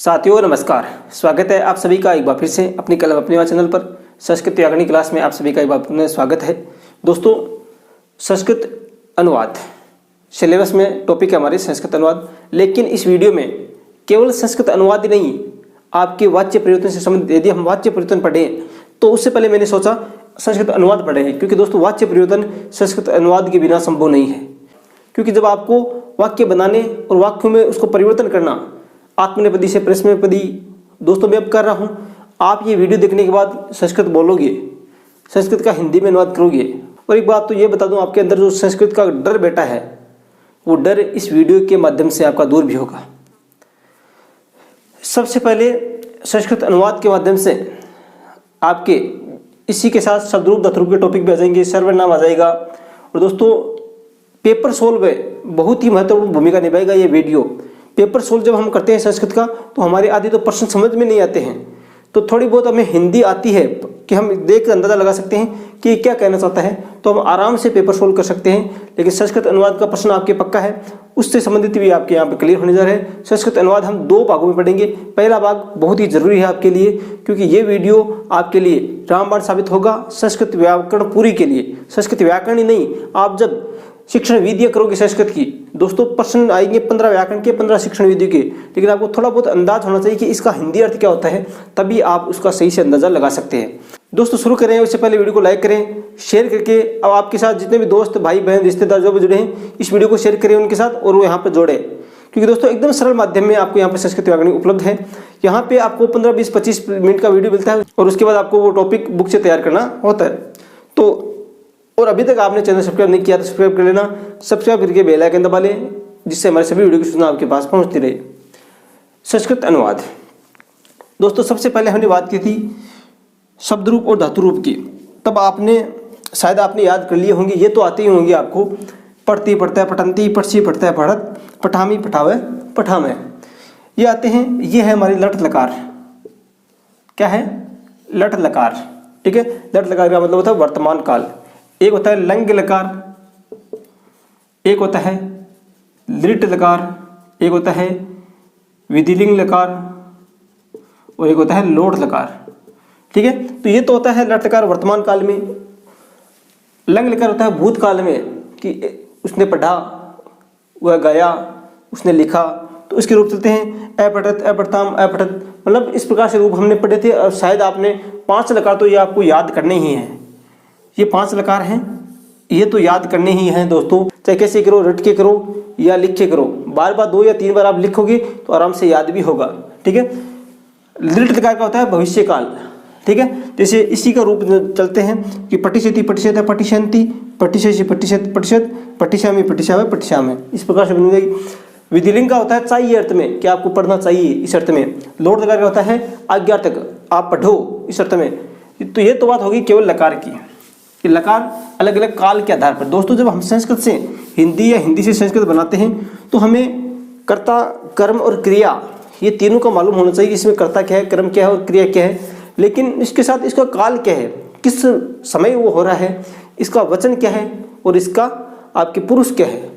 साथियों नमस्कार, स्वागत है आप सभी का एक बार फिर से अपनी कलम अपने चैनल पर संस्कृत व्याकरण क्लास में आप सभी का एक बार फिर स्वागत है। दोस्तों, संस्कृत अनुवाद सिलेबस में टॉपिक है हमारे संस्कृत अनुवाद, लेकिन इस वीडियो में केवल संस्कृत अनुवाद ही नहीं, आपके वाच्य परिवर्तन से संबंधित यदि हम वाच्य परिवर्तन पढ़ें तो उससे पहले मैंने सोचा संस्कृत अनुवाद पढ़े, क्योंकि दोस्तों वाच्य परिवर्तन संस्कृत अनुवाद के बिना संभव नहीं है। क्योंकि जब आपको वाक्य बनाने और वाक्यों में उसको परिवर्तन करना, आत्मनेपदी से प्रश्ननेपदी, दोस्तों मैं अब कर रहा हूँ, आप ये वीडियो देखने के बाद संस्कृत बोलोगे, संस्कृत का हिंदी में अनुवाद करोगे। और एक बात तो ये बता दूं, आपके अंदर जो संस्कृत का डर बैठा है वो डर इस वीडियो के माध्यम से आपका दूर भी होगा। सबसे पहले संस्कृत अनुवाद के माध्यम से आपके इसी के साथ शब्दरूप धातुरूप के टॉपिक भी आ जाएंगे, सर्वनाम आ जाएगा। और दोस्तों पेपर सोल्व में बहुत ही महत्वपूर्ण भूमिका निभाएगा ये वीडियो। पेपर सोल्व जब हम करते हैं संस्कृत का तो हमारे आदि तो प्रश्न समझ में नहीं आते हैं, तो थोड़ी बहुत हमें हिंदी आती है कि हम देख कर अंदाजा लगा सकते हैं कि क्या कहना चाहता है, तो हम आराम से पेपर सोल्व कर सकते हैं। लेकिन संस्कृत अनुवाद का प्रश्न आपके पक्का है, उससे संबंधित भी आपके यहाँ पे क्लियर होने जा रहा है। संस्कृत अनुवाद हम 2 भागों में पढ़ेंगे। पहला भाग बहुत ही जरूरी है आपके लिए, क्योंकि ये वीडियो आपके लिए रामबाण साबित होगा संस्कृत व्याकरण पूरी के लिए। संस्कृत व्याकरण ही नहीं, आप जब शिक्षण विधियाँ करोगे संस्कृत की, दोस्तों प्रश्न आएंगे 15 व्याकरण के, 15 शिक्षण विधि के, लेकिन आपको थोड़ा बहुत अंदाज होना चाहिए कि इसका हिंदी अर्थ क्या होता है, तभी आप उसका सही से अंदाजा लगा सकते हैं। दोस्तों शुरू करें उससे पहले वीडियो को लाइक करें, शेयर करके, अब आपके साथ जितने भी दोस्त भाई बहन रिश्तेदार जो भी जुड़े हैं इस वीडियो को शेयर करें उनके साथ और वो यहाँ पर जोड़े, क्योंकि दोस्तों एकदम सरल माध्यम में आपको यहाँ पर संस्कृत व्याकरण उपलब्ध है। यहाँ पे आपको 15, 20, 25 मिनट का वीडियो मिलता है और उसके बाद आपको वो टॉपिक बुक से तैयार करना होता है। तो और अभी तक आपने चैनल सब्सक्राइब नहीं किया तो सब्सक्राइब कर लेना, सब्सक्राइब करके बेल आइकन दबा लें, जिससे हमारे सभी वीडियो की सूचना आपके पास पहुंचती रहे। संस्कृत अनुवाद दोस्तों, सबसे पहले हमने बात की थी शब्द रूप और धातु रूप की। तब आपने शायद आपने याद कर लिए होंगे, ये तो आते ही होंगे आपको, पढ़ती पढ़ता है पठंती, पढ़सी पढ़ता है पढ़त, पठामी पठावे पठामे, ये आते हैं। ये है हमारी लट लकार। क्या है? लट लकार। ठीक है, लट लकार का मतलब होता है वर्तमान काल। एक होता है लंग लकार, एक होता है लिट लकार, एक होता है विधिलिंग लकार और एक होता है लोट लकार। ठीक है, तो ये तो होता है लट लकार वर्तमान काल में। लंग लकार होता है भूतकाल में, कि उसने पढ़ा, वह गाया, उसने लिखा, तो इसके रूप चलते हैं अपठत, अपठताम, अपठत, मतलब इस प्रकार से रूप हमने पढ़े थे। और शायद आपने 5 लकार तो ये आपको याद करने ही हैं। ये 5 लकार हैं, ये तो याद करने ही हैं दोस्तों, चाहे कैसे करो, रट के करो या लिख के करो। बार बार 2 या 3 बार आप लिखोगे तो आराम से याद भी होगा। ठीक है, लिट लकार का होता है भविष्य काल। ठीक है, जैसे इसी का रूप चलते हैं कि पटिशति पटिशत है पटिशंती, पटिशति पटिशत पटिशत, पटिशामी पटिशावे पटिशामे, इस प्रकार से बन जाएगी। विधिलिंग का होता है चाहिए अर्थ में, कि आपको पढ़ना चाहिए इस अर्थ में। लोट लकार का होता है आज्ञा तक, आप पढ़ो इस अर्थ में। तो ये तो बात होगी केवल लकार की, कि लकार अलग अलग काल के आधार पर। दोस्तों जब हम संस्कृत से हिंदी या हिंदी से संस्कृत बनाते हैं तो हमें कर्ता, कर्म और क्रिया ये तीनों का मालूम होना चाहिए। इसमें कर्ता क्या है, कर्म क्या है और क्रिया क्या है, लेकिन इसके साथ इसका काल क्या है, किस समय वो हो रहा है, इसका वचन क्या है और इसका आपके पुरुष क्या है।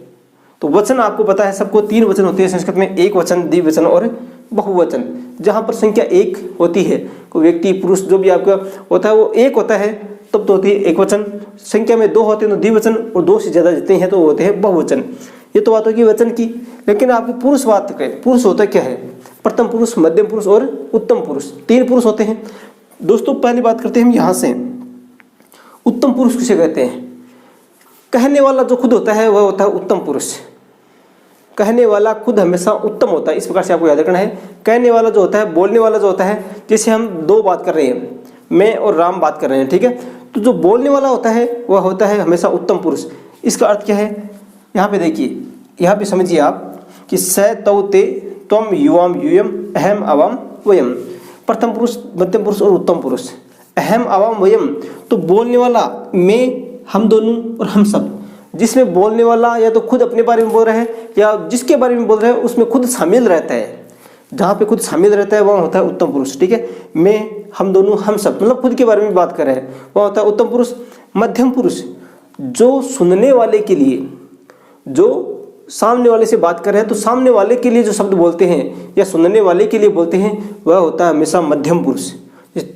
तो वचन आपको पता है सबको, 3 वचन होते हैं संस्कृत में, एक वचन, द्विवचन और बहुवचन। जहाँ पर संख्या 1 होती है, कोई व्यक्ति पुरुष जो भी आपका होता है वो 1 होता है, तब तो होती है एक वचन। संख्या में 2 होते हैं तो द्विवचन, और 2 से ज़्यादा जितने हैं तो होते हैं बहुवचन। ये तो बात होगी वचन की। लेकिन आपकी पुरुष बात करें, पुरुष होता क्या है? प्रथम पुरुष, मध्यम पुरुष और उत्तम पुरुष, 3 पुरुष होते हैं। दोस्तों पहली बात करते हैं हम यहाँ से, उत्तम पुरुष किसे कहते हैं? कहने वाला जो खुद होता है वह होता है उत्तम पुरुष। कहने वाला खुद हमेशा उत्तम होता है, इस प्रकार से आपको याद रखना है। कहने वाला जो होता है, बोलने वाला जो होता है, जैसे हम 2 बात कर रहे हैं, मैं और राम बात कर रहे हैं, ठीक है, तो जो बोलने वाला होता है वह होता है हमेशा उत्तम पुरुष। इसका अर्थ क्या है? यहाँ पे देखिए, यहाँ पे समझिए आप कि स तौ ते त्वम युवाम यूयम अहम अवाम वयम, प्रथम पुरुष, मध्यम पुरुष और उत्तम पुरुष। अहम अवाम वयम, तो बोलने वाला मैं, हम दोनों और हम सब। जिसमें बोलने वाला या तो खुद अपने बारे में बोल रहा है या जिसके बारे में बोल रहा है उसमें खुद शामिल रहता है। जहाँ पे खुद शामिल रहता है वहाँ होता है उत्तम पुरुष। ठीक है, मैं, हम दोनों, हम सब, मतलब खुद के बारे में बात कर रहे हैं, वहाँ होता है उत्तम पुरुष। मध्यम पुरुष जो सुनने वाले के लिए, जो सामने वाले से बात कर रहे हैं तो सामने वाले के लिए जो शब्द बोलते हैं या सुनने वाले के लिए बोलते हैं वह होता है हमेशा मध्यम पुरुष। जैसे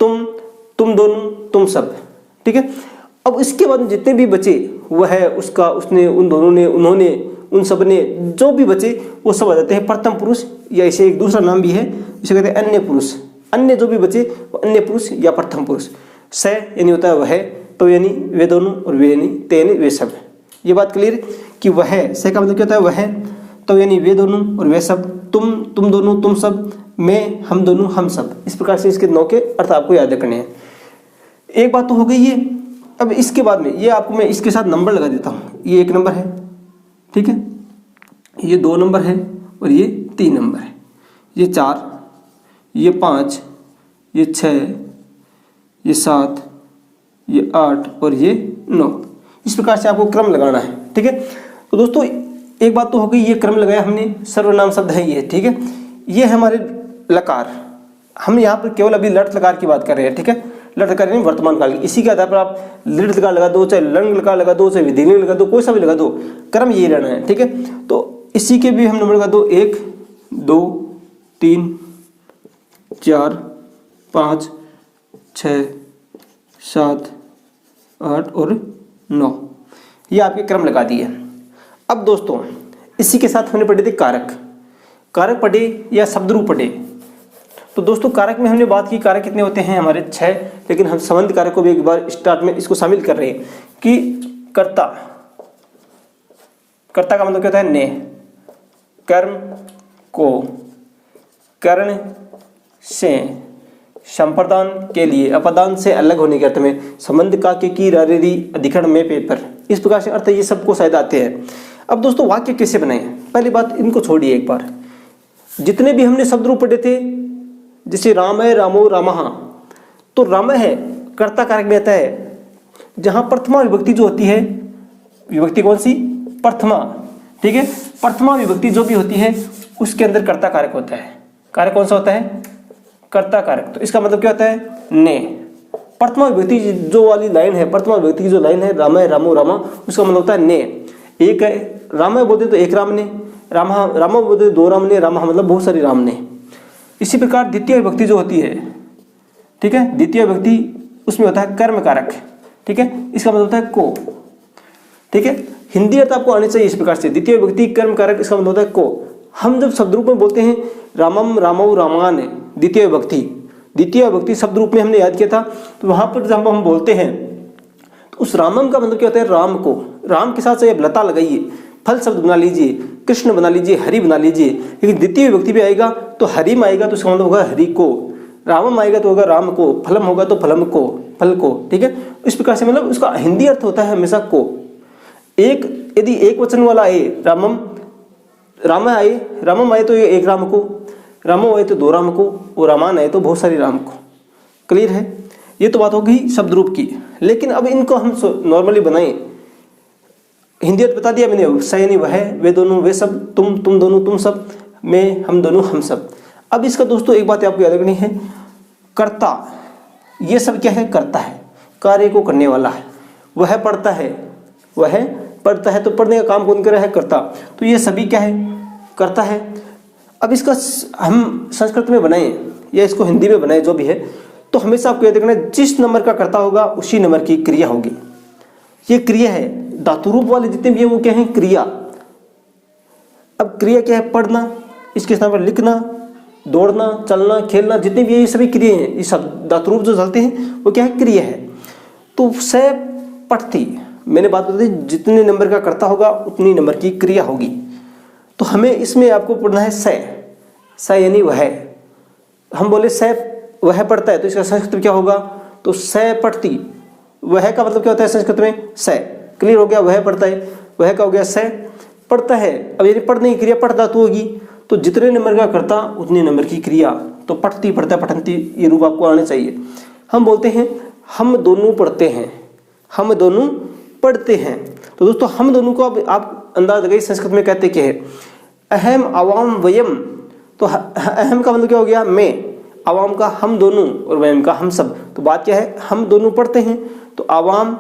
तुम दोनों, तुम सब, ठीक है। अब इसके बाद जितने भी बचे वह है, उसका, उसने, उन दोनों ने, उन्होंने, उन सब ने, जो भी बचे वो सब आ जाते हैं प्रथम पुरुष, या इसे एक दूसरा नाम भी है जिसे कहते हैं अन्य पुरुष। अन्य जो भी बचे वो अन्य पुरुष या प्रथम पुरुष। स यानी होता है वह, तो यानी वे दोनों, और वे यानी ते यानी वे सब। ये बात क्लियर कि वह, से का मतलब क्या होता है वह, तो यानी वे दोनों और वे सब, तुम दोनों, तुम सब, मैं, हम दोनों, हम सब। इस प्रकार से इसके 9 के अर्थ आपको याद रखने हैं। एक बात तो हो गई ये। अब इसके बाद में ये आपको मैं इसके साथ नंबर लगा देता हूँ। ये 1 नंबर है, ठीक है, ये 2 नंबर है, और ये 3 नंबर है, ये 4, ये 5, ये 6, ये 7, ये 8 और ये 9। इस प्रकार से आपको क्रम लगाना है, ठीक है। तो दोस्तों एक बात तो हो गई, ये क्रम लगाया हमने, सर्वनाम शब्द है ये, ठीक है। ये है हमारे लकार। हम यहाँ पर केवल अभी लट लकार की बात कर रहे हैं, ठीक है। लट लकार यानी वर्तमान काल की। इसी के आधार पर आप लृट लकार लगा दो, चाहे लंग लकार लगा दो, चाहे विधिलिंग लगा दो, कोई सा भी लगा दो, क्रम ये रहना है, ठीक है। तो इसी के भी हम नंबर लगा दो, 1 2 3 4 5 6 7 8 और 9। ये आपके क्रम लगा दिए। अब दोस्तों इसी के साथ हमने पढ़े थे कारक। कारक पढ़े या शब्द रूप पढ़े। तो दोस्तों कारक में हमने बात की, कारक कितने होते हैं हमारे 6, लेकिन हम संबंध कारक को भी एक बार स्टार्ट में इसको शामिल कर रहे हैं कि कर्ता। कर्ता का मतलब क्या होता है ने, कर्म को, कर्ण से, संप्रदान के लिए, अपदान से अलग होने के अर्थ में, संबंध का के की रारेरी अधिकरण में पेपर। इस प्रकार से अर्थ ये सबको शायद आते हैं। अब दोस्तों वाक्य कैसे बनाएं, पहली बात इनको छोड़िए एक बार। जितने भी हमने शब्द रूप पढ़े थे, जैसे राम है, रामो, रामः, तो राम है कर्ता कारक में आता है, जहां प्रथमा विभक्ति जो होती है, विभक्ति कौन सी, प्रथमा, ठीक है। प्रथमा विभक्ति जो भी होती है उसके अंदर कर्ता कारक होता है। कारक कौन सा होता है, कर्ता कारक। तो इसका मतलब क्या होता है ने। प्रथमा विभक्ति जो वाली लाइन है, प्रथमा विभक्ति की जो लाइन है, राम है, रामो, रामा, उसका मतलब होता है ने। एक है राम है बोलते तो एक राम ने, रामा बोलते 2 राम ने, रामा मतलब बहुत सारी राम ने। इसी प्रकार द्वितीय विभक्ति जो होती है, ठीक है, द्वितीय विभक्ति उसमें होता है कर्म कारक, ठीक है, इसका मतलब होता है को, ठीक है। हिंदी अर्थ आपको आने चाहिए इस प्रकार से, द्वितीय विभक्ति कर्म कारक, इसका मतलब होता है को। हम जब शब्द रूप में बोलते हैं रामम, रामौ, रामान, द्वितीय विभक्ति, द्वितीय विभक्ति शब्द रूप में हमने याद किया था, तो वहां पर जब हम बोलते हैं तो उस रामम का मतलब क्या होता है राम को। राम के साथ से लता लगाइए, फल शब्द बना लीजिए, कृष्ण बना लीजिए, हरि बना लीजिए। लेकिन द्वितीय विभक्ति भी आएगा तो हरि में आएगा तो इसका मतलब होगा हरि को, रामम आएगा तो होगा राम को, फलम होगा तो फलम को, फल को, ठीक है। इस प्रकार से मतलब उसका हिंदी अर्थ होता है हमेशा को। एक यदि एक वचन वाला आए, रामम, राम आए, रामम आए तो एक राम को, रामो आए तो 2 राम को, और रामान आए तो बहुत सारी राम को। क्लियर है। ये तो बात हो गई शब्द रूप की। लेकिन अब इनको हम नॉर्मली बनाएं। हिंदी अर्थ बता दिया मैंने, स यानी वह, वे दोनों, वे सब, तुम दोनों, तुम सब, मैं, हम दोनों, हम सब। अब इसका दोस्तों एक बात आपको याद रखनी है, कर्ता, ये सब क्या है, करता है, कार्य को करने वाला है। वह पढ़ता है, वह पढ़ता है, तो पढ़ने का काम कौन कर रहा है, कर्ता। तो ये सभी क्या है, करता है। अब इसका हम संस्कृत में बनाएं या इसको हिंदी में बनाएं, जो भी है, तो हमेशा आपको याद रखना है जिस नंबर का कर्ता होगा उसी नंबर की क्रिया होगी। ये क्रिया है, धातु रूप वाले जितने भी है वो क्या है, क्रिया। अब क्रिया क्या है, पढ़ना, इसके स्थान पर लिखना, दौड़ना, चलना, खेलना, जितने भी है ये सभी क्रिया हैं। ये सब धातु रूप जो चलते हैं वो क्या है, क्रिया है। तो से पढ़ती, मैंने बात बता दी, जितने नंबर का कर्ता होगा उतनी नंबर की क्रिया होगी। तो हमें इसमें आपको पढ़ना है स यानी वह। हम बोले स वह पढ़ता है तो इसका संस्कृत में क्या होगा, तो स पढ़ती। वह का मतलब क्या होता है संस्कृत में, स। क्लियर हो गया, वह पढ़ता है, वह का हो गया स, पढ़ता है। अब यदि पढ़ने की क्रिया पढ़ता तो होगी, तो जितने नंबर का कर्ता उतने नंबर की क्रिया। तो पढ़ती, पढ़ता, पठंती, ये रूप आपको आने चाहिए। हम बोलते हैं हम दोनों पढ़ते हैं, हम दोनों पढ़ते हैं। तो दोस्तों हम दोनों को अब आप अंदाज लगाइए संस्कृत में कहते क्या है, अहम, अवाम, वयम। तो अहम का मतलब क्या हो गया, मैं, आवाम का हम दोनों, और वयम का हम सब। तो बात क्या है, हम दोनों पढ़ते हैं। तो आवाम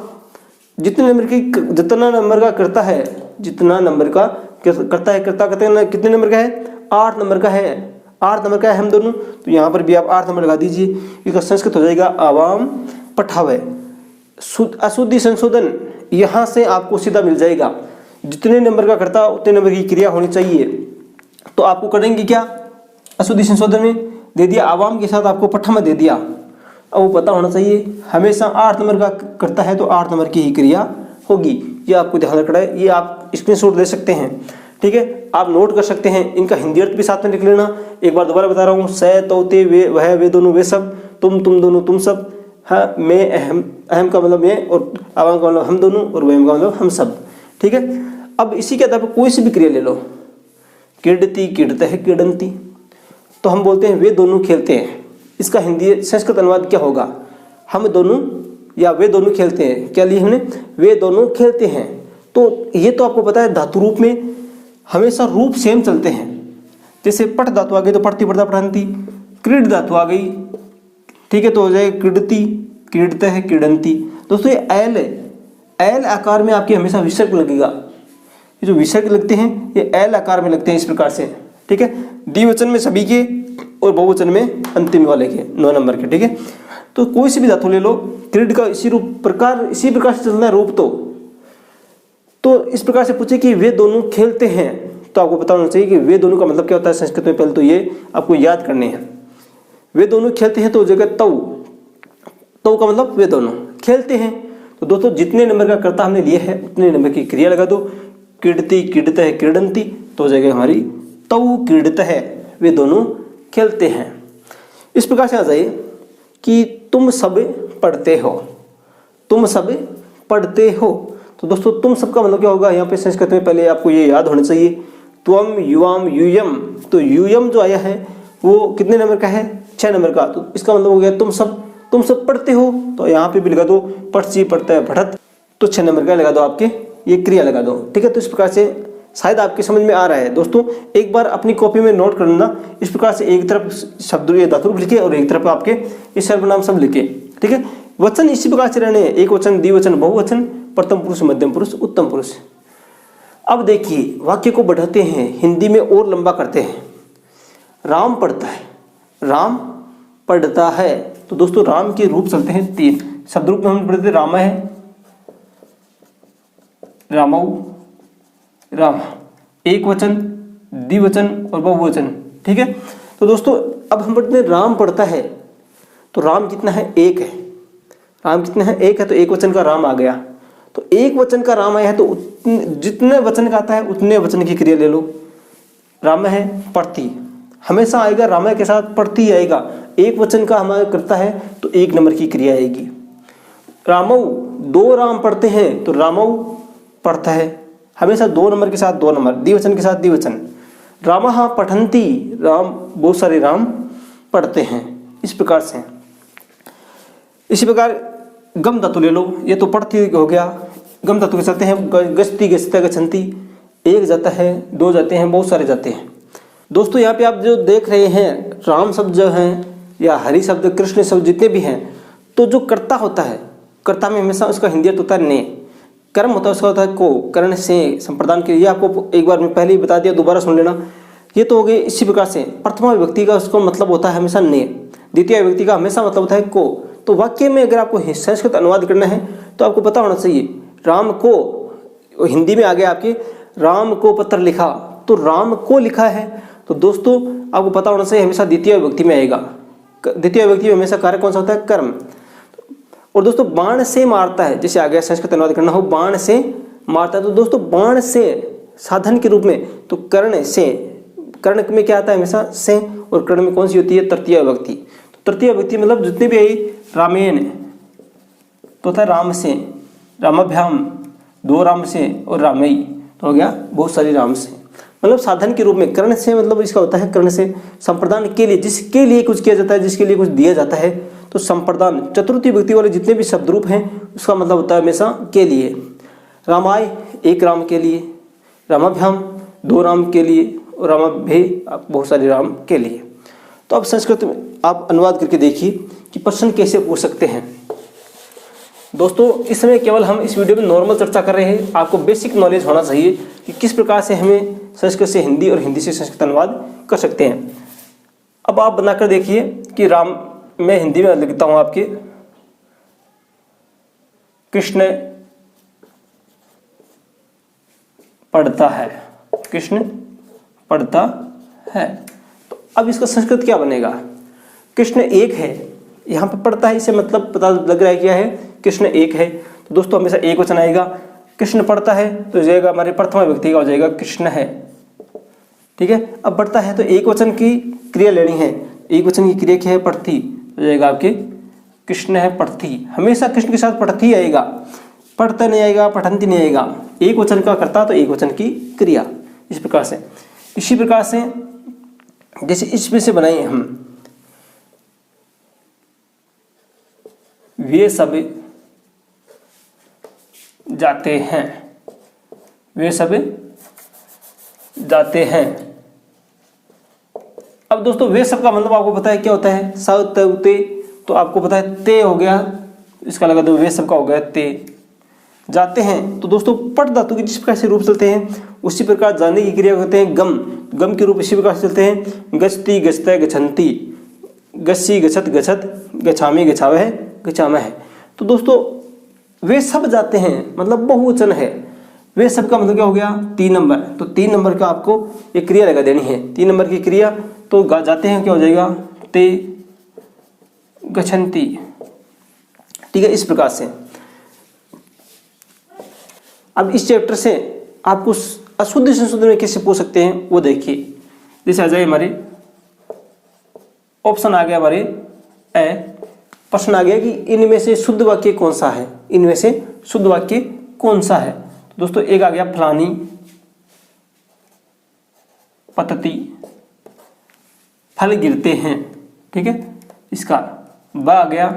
जितने नंबर की, जितना नंबर का करता है, जितना नंबर का करता है, करता कितने नंबर का है? 8 नंबर का है, 8 नंबर का है हम दोनों। तो यहाँ पर भी आप 8 नंबर लगा दीजिए। इसका संस्कृत हो जाएगा आवाम पठावे। अशुद्धि संशोधन यहाँ से आपको सीधा मिल जाएगा, जितने नंबर का करता उतने नंबर की क्रिया होनी चाहिए। तो आपको करेंगे क्या? अशुद्धि संशोधन में दे दिया आवाम के साथ आपको पठा में दे दिया। अब वो पता होना चाहिए हमेशा 8 नंबर का करता है तो 8 नंबर की ही क्रिया होगी। ये आपको ध्यान रखना है, ये आप स्क्रीनशॉट ले सकते हैं, ठीक है, आप नोट कर सकते हैं। इनका हिंदी अर्थ भी साथ में लिख लेना। एक बार दोबारा बता रहा हूँ, से तो ते वे वह वे दोनों वे सब, तुम दोनों तुम सब, हाँ मैं अहम, अहम का मतलब मैं, और आवाम का मतलब हम दोनों, और वहम का मतलब हम सब, ठीक है। अब इसी के आधार पर कोई सी भी क्रिया ले लो, क्रीडति क्रीडतः क्रीडन्ति, तो हम बोलते हैं वे दोनों खेलते हैं। इसका हिंदी संस्कृत अनुवाद क्या होगा? हम दोनों या वे दोनों खेलते हैं। क्या लिया हमने? वे दोनों खेलते हैं। तो ये तो आपको पता है धातु रूप में हमेशा रूप सेम चलते हैं। जैसे पठ धातु आ गई तो पढ़ती पढ़ता पढ़ंती, क्रीड धातु आ गई, ठीक है, तो हो जाएगा क्रीडति क्रीडतः क्रीडन्ति। दोस्तों ये एल आकार में आपके हमेशा विसर्ग लगेगा। ये जो विसर्ग लगते हैं ये एल आकार में लगते हैं इस प्रकार से, ठीक है, द्विवचन में सभी के और बहुवचन में अंतिम वाले के 9 नंबर के, ठीक है। तो कोई सी भी धातु ले लो, क्रीड का इसी प्रकार से चलना है रूप। तो इस प्रकार से पूछे कि वे दोनों खेलते हैं, तो आपको पता होना चाहिए कि वे दोनों का मतलब क्या होता है संस्कृत में। पहले तो ये आपको याद करने हैं। वे दोनों खेलते हैं तो जगह तौ का मतलब वे दोनों खेलते हैं। तो दोस्तों जितने नंबर का कर्ता हमने लिया है उतने नंबर की क्रिया लगा दो। क्रीडति क्रीडतः क्रीडन्ति तो हो जाएगा हमारी तौ क्रीडतः, वे दोनों खेलते हैं। इस प्रकार से आ जाइए कि तुम सब पढ़ते हो, तुम सब पढ़ते हो। तो दोस्तों तुम सबका मतलब क्या होगा? यहाँ पे संस्कृत में पहले आपको ये याद होना चाहिए, त्वम युवाम यूयम। तो यूयम जो आया है वो कितने नंबर का है? 6 नंबर का। तो इसका मतलब हो गया तुम सब पढ़ते हो। तो यहाँ पे भी लगा दो पढ़सी पढ़ता है पढ़त, तो 6 नंबर का लगा दो, आपके ये क्रिया लगा दो, ठीक है। तो इस प्रकार से शायद आपके समझ में आ रहा है। दोस्तों एक बार अपनी कॉपी में नोट कर लेना, इस प्रकार से एक तरफ शब्द ये धातु लिखे और एक तरफ आपके ये सर्वनाम सब लिखे, ठीक है। वचन इसी प्रकार से रहने हैं, एक वचन, द्विवचन, बहुवचन, प्रथम पुरुष, मध्यम पुरुष, उत्तम पुरुष। अब देखिए वाक्य को बढ़ाते हैं, हिंदी में और लंबा करते हैं। राम पढ़ता है, राम पढ़ता है। तो दोस्तों राम के रूप चलते हैं 3 शब्द रूप में हम पढ़ते राम है, रामौ, राम, एक वचन, द्विवचन और बहुवचन, ठीक है। तो दोस्तों अब हम पढ़ते हैं राम पढ़ता है। तो राम कितना है? 1 है। राम कितना है? 1 है। तो एक वचन का राम आ गया। तो एक वचन का राम आया है तो जितने वचन का आता है उतने वचन की क्रिया ले लो। राम है पढ़ती, हमेशा आएगा राम के साथ पढ़ती आएगा। एक वचन का हमारा करता है तो 1 नंबर की क्रिया आएगी। रामौ, 2 राम पढ़ते हैं तो रामौ पढ़ता है, हमेशा 2 नंबर के साथ 2 नंबर, द्विवचन के साथ द्विवचन। रामः पठन्ति, राम बहुत सारे राम पढ़ते हैं। इस प्रकार से इसी प्रकार गम धातु ले लो, ये तो पढ़ती हो गया। गम धातु के चलते हैं गच्छति गच्छता गच्छन्ति, 1 जाता है, 2 जाते हैं, बहुत सारे जाते हैं। दोस्तों यहाँ पे आप जो देख रहे हैं राम शब्द जो हैं या हरि शब्द, कृष्ण शब्द जितने भी हैं, तो जो कर्ता होता है, कर्ता में हमेशा उसका हिंदी अर्थ होता है ने, कर्म होता है उसका होता है को, कर्ण से संप्रदान के लिए। आपको एक बार मैं पहले ही बता दिया, दोबारा सुन लेना। ये तो हो गए इसी प्रकार से। प्रथमा विभक्ति का उसको मतलब होता है हमेशा ने, द्वितीय विभक्ति का हमेशा मतलब होता है को। तो वाक्य में अगर आपको संस्कृत अनुवाद करना है तो आपको पता होना चाहिए राम को, हिंदी में आ गया आपके राम को पत्र लिखा, तो राम को लिखा है। तो दोस्तों आपको पता होना चाहिए हमेशा द्वितीय विभक्ति में आएगा। द्वितीय विभक्ति में हमेशा कार्य कौन सा होता है? कर्म। और दोस्तों बाण से मारता है, जैसे आ गया संस्कृत अनुवाद करना हो, बाण से मारता है। तो दोस्तों बाण से साधन के रूप में, तो कर्ण से, कर्ण में क्या आता है? हमेशा से, और कर्ण में कौन सी होती है? तृतीय विभक्ति। तो तृतीय विभक्ति मतलब जितने भी आई, रामेण तो होता है राम से, रामाभ्याम 2 राम से, और रामई तो हो गया बहुत सारी राम से। मतलब साधन के रूप में कर्ण से मतलब इसका होता है कर्ण से संप्रदान के लिए, जिसके लिए कुछ किया जाता है, जिसके लिए कुछ दिया जाता है। तो संप्रदान चतुर्थी विभक्ति वाले जितने भी शब्द रूप हैं उसका मतलब होता है हमेशा के लिए। रामाय 1 राम के लिए, रामाभ्याम 2 राम के लिए, और रामाभ्य बहुत सारे राम के लिए। तो अब संस्कृत में आप अनुवाद करके देखिए कि प्रश्न कैसे पूछ सकते हैं। दोस्तों इस समय केवल हम इस वीडियो में नॉर्मल चर्चा कर रहे हैं। आपको बेसिक नॉलेज होना चाहिए कि किस प्रकार से हमें संस्कृत से हिंदी और हिंदी से संस्कृत अनुवाद कर सकते हैं। अब आप बनाकर देखिए कि राम, मैं हिंदी में लिखता हूं आपके, कृष्ण पढ़ता है, कृष्ण पढ़ता है। तो अब इसका संस्कृत क्या बनेगा? कृष्ण एक है, यहाँ पे पढ़ता है, इसे मतलब पता लग रहा है क्या है, कृष्ण एक है। तो दोस्तों हमेशा एक वचन आएगा। कृष्ण पढ़ता है तो जाएगा हमारे प्रथमा व्यक्ति का हो जाएगा कृष्ण है, ठीक है। अब पढ़ता है तो एक वचन की क्रिया लेनी है, एक वचन की क्रिया क्या है, पढ़ती, हो जाएगा आपके कृष्ण है पढ़ती। हमेशा कृष्ण के साथ पढ़ती आएगा, पढ़ता नहीं आएगा, पठंती नहीं आएगा। एक वचन का कर्ता तो एक वचन की क्रिया, इस प्रकार से। इसी प्रकार से जैसे इसमें से बनाए हम, वे सब जाते हैं, वे सब जाते हैं। अब दोस्तों वे सब का मतलब आपको पता है क्या होता है, स त ते, तो आपको पता है ते हो गया, इसका लगा दो, वे सब का हो गया ते। जाते हैं तो दोस्तों पट धातु के जिस प्रकार से रूप चलते हैं उसी प्रकार जाने की क्रिया होते हैं गम, गम के रूप इसी प्रकार से चलते हैं। गच्छति गच्छते गच्छन्ति, गच्छी गच्छत गच्छत, गच्छामि गच्छावह गच्छामः। तो दोस्तों वे सब जाते हैं मतलब बहुवचन है, वे सब का मतलब क्या हो गया, 3 नंबर। तो 3 नंबर का आपको एक क्रिया लगा देनी है, 3 नंबर की क्रिया। तो जाते हैं क्या हो जाएगा, ते गच्छन्ति, ठीक है। इस प्रकार से अब इस चैप्टर से आपको अशुद्ध संशोधन में कैसे पूछ सकते हैं वो देखिए। जैसे आ जाए हमारे ऑप्शन आ गया हमारे ए, प्रश्न आ गया कि इनमें से शुद्ध वाक्य कौन सा है, इनमें से शुद्ध वाक्य कौन सा है। तो दोस्तों एक आ गया फलानी पतती, फल गिरते हैं, ठीक है। इसका ब आ गया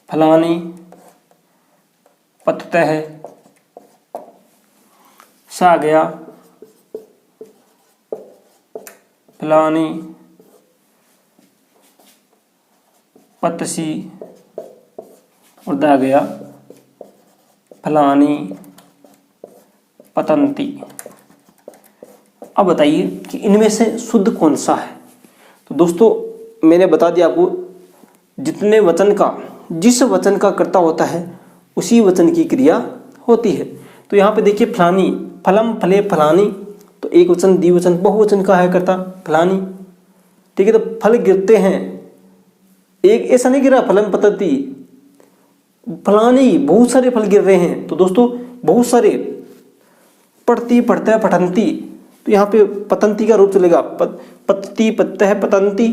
फलानी पततः है, सा आ गया फलानी पतसी, और दा गया फलानी पतंती। अब बताइए कि इनमें से शुद्ध कौन सा है। तो दोस्तों मैंने बता दिया आपको, जितने वचन का, जिस वचन का कर्ता होता है उसी वचन की क्रिया होती है। तो यहाँ पे देखिए फलानी, फलम फले फलानी, तो एक वचन द्विवचन बहुवचन का है कर्ता फलानी, ठीक है। तो फल गिरते हैं, एक ऐसा नहीं गिरा फलम पतती, फलानी बहुत सारे फल गिर रहे हैं। तो दोस्तों बहुत सारे, पढ़ती पढ़ता है पठंती, तो यहाँ पे पतंती का रूप चलेगा, पतती पत्ता है पतंती।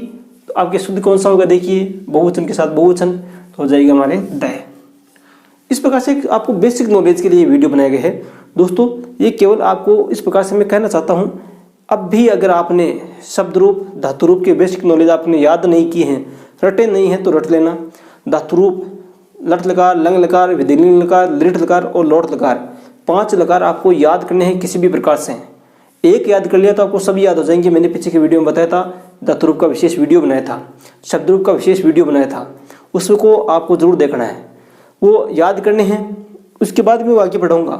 तो आपके शुद्ध कौन सा होगा, देखिए बहुवचन के साथ बहुवचन, तो हो जाएगा हमारे दय। इस प्रकार से आपको बेसिक नॉलेज के लिए वीडियो बनाया गया है। दोस्तों ये केवल आपको इस प्रकार से मैं कहना चाहता हूँ, अब भी अगर आपने शब्द रूप धातु रूप के बेसिक नॉलेज आपने याद नहीं किए हैं, रटे नहीं हैं, तो रट लेना। धातु रूप लट लकार, लंग लकार, विधिलिंग लकार, लिट लकार और लोट लकार, 5 लकार आपको याद करने हैं किसी भी प्रकार से। एक याद कर लिया तो आपको सब याद हो जाएंगे। मैंने पीछे के वीडियो में बताया था, धातु रूप का विशेष वीडियो बनाया था, शब्द रूप का विशेष वीडियो बनाया था, उसको आपको जरूर देखना है, वो याद करने हैं। उसके बाद मैं वाक्य पढ़ाऊंगा,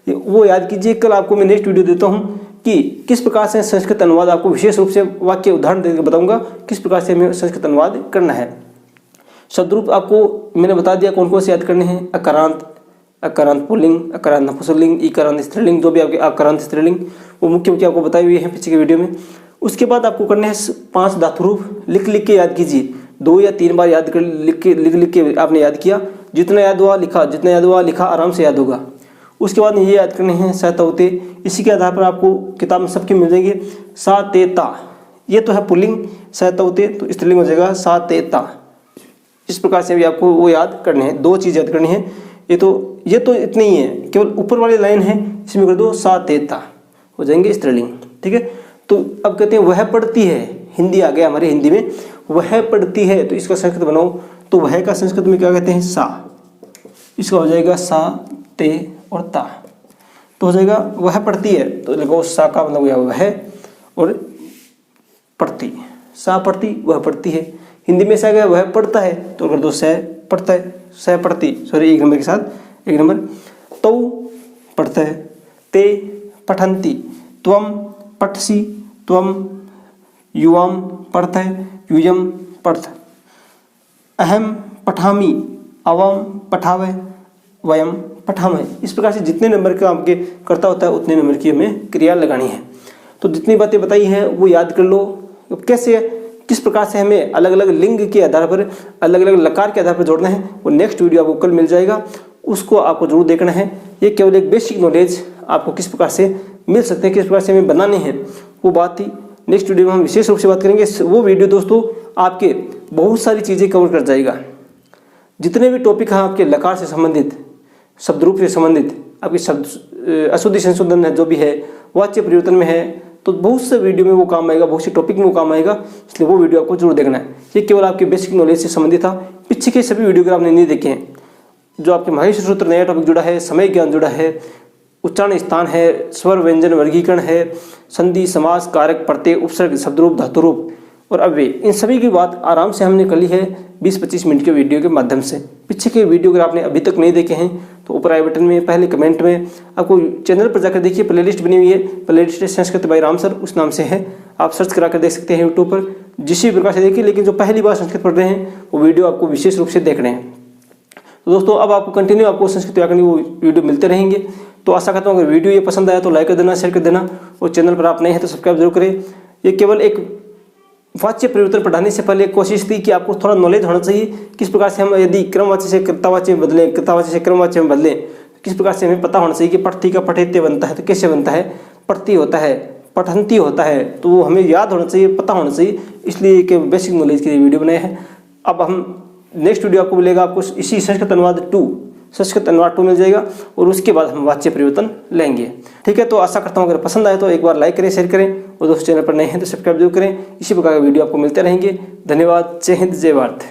वो याद कीजिए। कल आपको मैं नेक्स्ट वीडियो देता हूँ कि किस प्रकार से संस्कृत अनुवाद, आपको विशेष रूप से वाक्य उदाहरण देकर बताऊंगा किस प्रकार से हमें संस्कृत अनुवाद करना है। शब्द रूप आपको मैंने बता दिया कौन कौन से याद करने हैं, अकारांत, अकारांत पुल्लिंग, अकारांत नपुंसकलिंग, इकारांत स्त्रीलिंग, जो भी आपके अकारांत स्त्रीलिंग वो मुख्य मुख्य आपको बताए हुए हैं पीछे के वीडियो में। उसके बाद आपको करने हैं 5 धातु रूप, लिख लिख के याद कीजिए, 2 या 3 बार याद कर, लिख के आपने याद किया, जितना याद हुआ लिखा, जितना याद हुआ लिखा, आराम से याद होगा। उसके बाद ये याद करने हैं सहतवते, इसी के आधार पर आपको किताब में सबके मिल जाएंगे। सा ते ता, ये तो है पुल्लिंग, सहतवते तो स्त्रीलिंग हो जाएगा सा ते ता। इस प्रकार से भी आपको वो याद करने हैं, 2 चीज़ याद करनी है। ये तो इतनी ही है, केवल ऊपर वाली लाइन है, इसमें कर दो सा ते ता, हो जाएंगे स्त्रीलिंग, ठीक है। तो अब कहते हैं वह पढ़ती है, हिंदी आ गया हमारे हिंदी में, वह पढ़ती है, तो इसका संस्कृत बनाओ, तो वह का संस्कृत में क्या कहते हैं, सा, इसका हो जाएगा सा ते और ता, तो हो जाएगा वह पढ़ती है, तो लगाओ सा का मतलब हुआ वह और पढ़ती, सा पढ़ती वह पढ़ती है। हिंदी में से आ गया वह पढ़ता है, तो अगर दो स पढ़ता है, स पढ़ती, सॉरी 1 नंबर के साथ 1 नंबर। तौ पढ़ता है, ते पठन्ति, त्वम पठसि, त्वम, युवाम पढ़ता है, यूयम पढ़ता, अहम पठामि, अवम पठावे, वयम पठामहे। इस प्रकार से जितने नंबर का आपके कर्ता होता है उतने नंबर की हमें क्रिया लगानी है। तो जितनी बातें बताई हैं वो याद कर लो। कैसे, किस प्रकार से हमें अलग अलग लिंग के आधार पर, अलग अलग लकार के आधार पर जोड़ना है, वो नेक्स्ट वीडियो आपको कल मिल जाएगा, उसको आपको जरूर देखना है। ये केवल एक बेसिक नॉलेज आपको किस प्रकार से मिल सकते हैं, किस प्रकार से हमें बनाने हैं, वो बात थी। नेक्स्ट वीडियो में हम विशेष रूप से बात करेंगे। वो वीडियो दोस्तों आपके बहुत सारी चीज़ें कवर कर जाएगा। जितने भी टॉपिक हैं आपके लकार से संबंधित, शब्द रूप से संबंधित, आपकी शब्द अशुद्धि संशोधन है, जो भी है वाच्य परिवर्तन में है, तो बहुत से वीडियो में वो काम आएगा, बहुत से टॉपिक में वो काम आएगा, इसलिए वो वीडियो आपको जरूर देखना है। ये केवल आपके बेसिक नॉलेज से संबंधित था। पीछे के सभी वीडियो अगर आपने नहीं देखे हैं, जो आपके महेश सूत्र नया टॉपिक जुड़ा है, समय ज्ञान जुड़ा है, उच्चारण स्थान है, स्वर व्यंजन वर्गीकरण है, संधि समास कारक प्रत्यय उपसर्ग शब्दरूप धातुरूप और अव्यय, इन सभी की बात आराम से हमने कर ली है 20-25 मिनट के वीडियो के माध्यम से। पीछे के वीडियो अगर आपने अभी तक नहीं देखे हैं तो ऊपर आई बटन में, पहले कमेंट में, आपको चैनल पर जाकर देखिए, प्लेलिस्ट बनी हुई है, playlist Sanskrit by Ram sir, उस नाम से है, आप सर्च करा कर देख सकते हैं यूट्यूब पर, जिस भी प्रकार से देखिए। लेकिन जो पहली बार संस्कृत पढ़ रहे हैं वो वीडियो आपको विशेष रूप से देखने हैं। तो दोस्तों अब आपको कंटिन्यू आपको संस्कृत व्याकरण वो वीडियो मिलते रहेंगे। तो आशा करता हूँ अगर वीडियो ये पसंद आया तो लाइक कर देना, शेयर कर देना, और चैनल पर आप नए हैं तो सब्सक्राइब जरूर करें। ये केवल एक वाच्य परिवर्तन पढ़ाने से पहले कोशिश थी कि आपको थोड़ा नॉलेज होना चाहिए, किस प्रकार से हम यदि क्रमवाच्य से कर्तावाच्य में बदलें, कर्तावाच्य से क्रमवाच्य में बदलें, किस प्रकार से हमें पता होना चाहिए कि पठती का पठेत्य बनता है तो कैसे बनता है, पठती होता है, पठंती होता है, तो वो हमें याद होना चाहिए, पता होना चाहिए, इसलिए एक बेसिक नॉलेज के लिए वीडियो बनाए हैं। अब हम नेक्स्ट वीडियो आपको मिलेगा, आपको इसी संस्कृत अनुवाद 2, संस्कृत अनुवाद 2 मिल जाएगा, और उसके बाद हम वाच्य परिवर्तन लेंगे। ठीक है, तो आशा करता हूँ अगर पसंद आए तो एक बार लाइक करें, शेयर करें, और दोस्तों चैनल पर नए हैं तो सब्सक्राइब जरूर करें। इसी प्रकार के वीडियो आपको मिलते रहेंगे। धन्यवाद। जय हिंद, जय भारत।